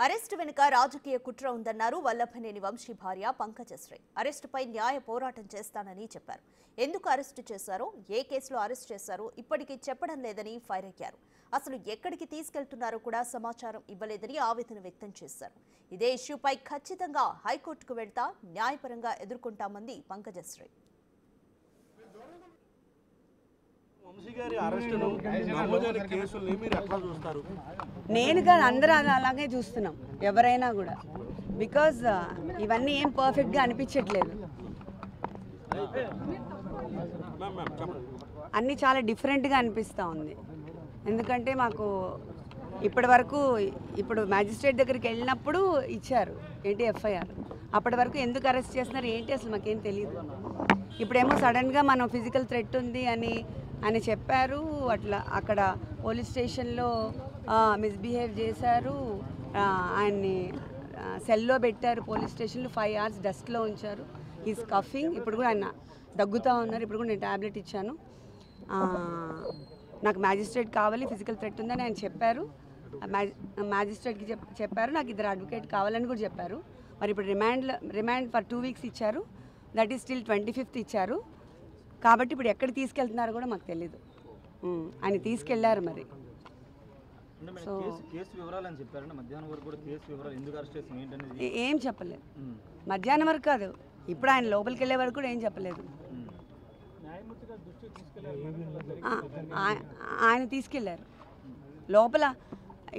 Arrest వెనుక రాజకీయ కుట్ర ఉందన్నారు వల్లభనేని వంశీ భార్య పంకజశ్రీ. అరెస్టుపై న్యాయ పోరాటం చేస్తానని చెప్పారు. ఎందుకు అరెస్టు చేశారో, ఏ కేసులో అరెస్ట్ చేశారో ఇప్పటికీ చెప్పడం లేదని ఫైర్ అయ్యారు. అసలు ఎక్కడికి తీసుకెళ్తున్నారో కూడా సమాచారం ఇవ్వలేదని ఆవేదన వ్యక్తం చేశారు. ఇదే ఇష్యూపై ఖచ్చితంగా హైకోర్టుకు వెళ్తా న్యాయపరంగా ఎదుర్కొంటామంది పంకజశ్రీ. నేను కాదు, అందరూ అలాగే చూస్తున్నాం, ఎవరైనా కూడా. బికాజ్ ఇవన్నీ ఏం పర్ఫెక్ట్గా అనిపించట్లేదు, అన్నీ చాలా డిఫరెంట్గా అనిపిస్తూ ఉంది. ఎందుకంటే మాకు ఇప్పటి వరకు ఇప్పుడు మ్యాజిస్ట్రేట్ దగ్గరికి వెళ్ళినప్పుడు ఇచ్చారు ఏంటి ఎఫ్ఐఆర్. అప్పటి వరకు ఎందుకు అరెస్ట్ చేస్తున్నారు ఏంటి అసలు మాకేం తెలియదు. ఇప్పుడేమో సడన్గా మనం ఫిజికల్ థ్రెట్ ఉంది అని చెప్పారు. అట్లా అక్కడ పోలీస్ స్టేషన్లో మిస్బిహేవ్ చేశారు, ఆయన్ని సెల్లో పెట్టారు. పోలీస్ స్టేషన్లో 5 hours డస్ట్లో ఉంచారు. Is cuffing. ఇప్పుడు కూడా ఆయన దగ్గుతూ ఉన్నారు. ఇప్పుడు కూడా నేను ట్యాబ్లెట్ ఇచ్చాను. నాకు మ్యాజిస్ట్రేట్ కావాలి, ఫిజికల్ థ్రెట్ ఉందని ఆయన చెప్పారు. మ్యాజిస్ట్రేట్కి చెప్పారు. నాకు 2 advocate కావాలని కూడా చెప్పారు. మరి ఇప్పుడు రిమాండ్ ఫర్ 2 weeks ఇచ్చారు. దట్ ఈస్ స్టిల్ 25th ఇచ్చారు. కాబట్టి ఇప్పుడు ఎక్కడ తీసుకెళ్తున్నారో కూడా మాకు తెలీదు. ఆయన తీసుకెళ్లారు మరి. సో ఏం చెప్పలేదు. మధ్యాహ్నం వరకు కాదు, ఇప్పుడు ఆయన లోపలికి వెళ్ళే వరకు కూడా ఏం చెప్పలేదు. ఆయన తీసుకెళ్లారు లోపల.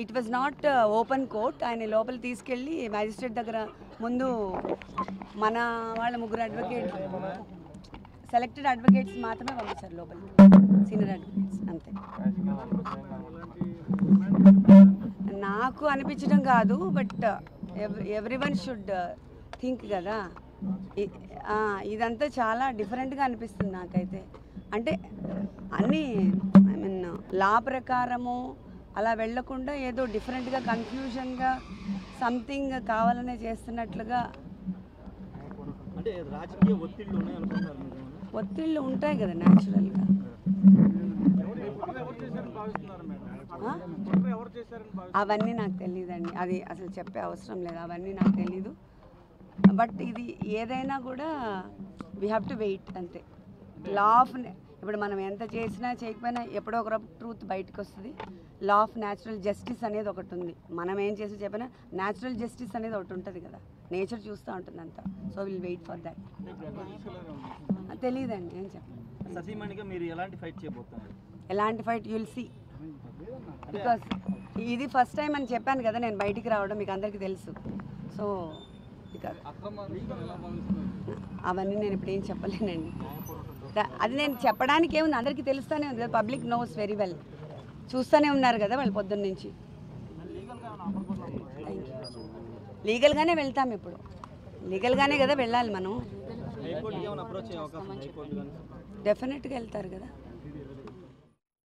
It was not open court. ఆయన లోపల తీసుకెళ్ళి మ్యాజిస్ట్రేట్ దగ్గర ముందు మన వాళ్ళ 3 advocates, సెలెక్టెడ్ అడ్వకేట్స్ మాత్రమే పంపించారు లోపలికి, సీనియర్ అడ్వకేట్స్ అంతే. నాకు అనిపించడం కాదు, బట్ ఎవ్రీవన్ షుడ్ థింక్ కదా. ఇదంతా చాలా డిఫరెంట్గా అనిపిస్తుంది నాకైతే. అంటే అన్నీ ఐ మీన్ లా ప్రకారము అలా వెళ్లకుండా ఏదో డిఫరెంట్గా కన్ఫ్యూజన్గా సంథింగ్ కావాలనే చేస్తున్నట్లుగా. ఒత్తిళ్ళు ఉంటాయి కదా న్యాచురల్గా. అవన్నీ నాకు తెలియదండి, అది అసలు చెప్పే అవసరం లేదు. అవన్నీ నాకు తెలీదు. బట్ ఇది ఏదైనా కూడా వీ హ్యావ్ టు వెయిట్ అంతే. లా ఆఫ్ ఇప్పుడు మనం ఎంత చేసినా చేయకపోయినా ఎప్పుడో ఒక ట్రూత్ బయటకు వస్తుంది. లా ఆఫ్ న్యాచురల్ జస్టిస్ అనేది ఒకటి ఉంది. మనం ఏం చేసి చెప్పినా న్యాచురల్ జస్టిస్ అనేది ఒకటి ఉంటుంది కదా, నేచర్ చూస్తూ ఉంటుంది అంతా. So will wait for that. తెలియదండి, ఏం చెప్పండి. ఎలాంటి ఫైట్ యుల్ సీ. బికాస్ ఇది ఫస్ట్ టైం అని చెప్పాను కదా నేను బయటికి రావడం, మీకు అందరికీ తెలుసు. సో బికాస్ అవన్నీ నేను ఇప్పుడు ఏం చెప్పలేనండి. అది నేను చెప్పడానికి ఏముంది, అందరికీ తెలుస్తూనే ఉంది కదా. పబ్లిక్ నోస్ వెరీ వెల్, చూస్తూనే ఉన్నారు కదా వాళ్ళు పొద్దున్న నుంచి. లీగల్గానే వెళ్తాం, ఇప్పుడు లీగల్గానే కదా వెళ్ళాలి మనం. డెఫినెట్గా వెళ్తారు కదా.